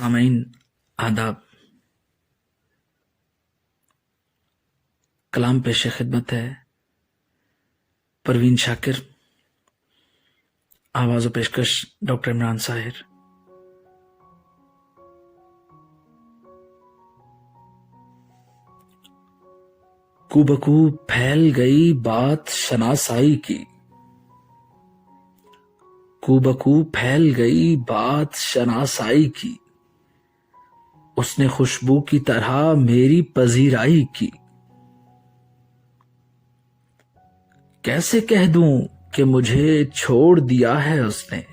सामीन आदाब। कलाम पेश खिदमत है परवीन शाकिर, आवाज़ व पेशकश डॉक्टर इमरान साहिर। कूबकू फैल गई बात शनासाई की, कूबकू फैल गई बात शनासाई की, उसने खुशबू की तरह मेरी पजीराई की। कैसे कह दूं कि मुझे छोड़ दिया है उसने,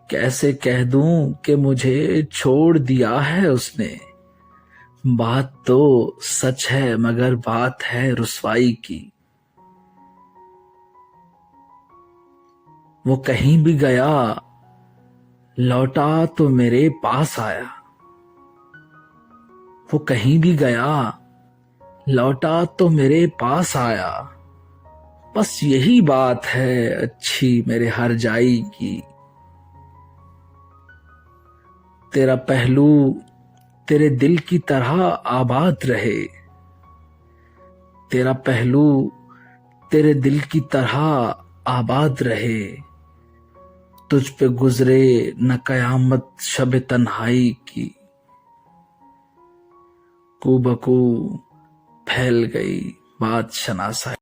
कैसे कह दूं कि मुझे छोड़ दिया है उसने। बात तो सच है मगर बात है रुसवाई की। वो कहीं भी गया लौटा तो मेरे पास आया, वो कहीं भी गया लौटा तो मेरे पास आया। बस यही बात है अच्छी मेरे हर जाई की। तेरा पहलू तेरे दिल की तरह आबाद रहे, तेरा पहलू तेरे दिल की तरह आबाद रहे। तुझ पे गुजरे न कयामत शब तन्हाई की। कूबकू फैल गई बात शनासाई।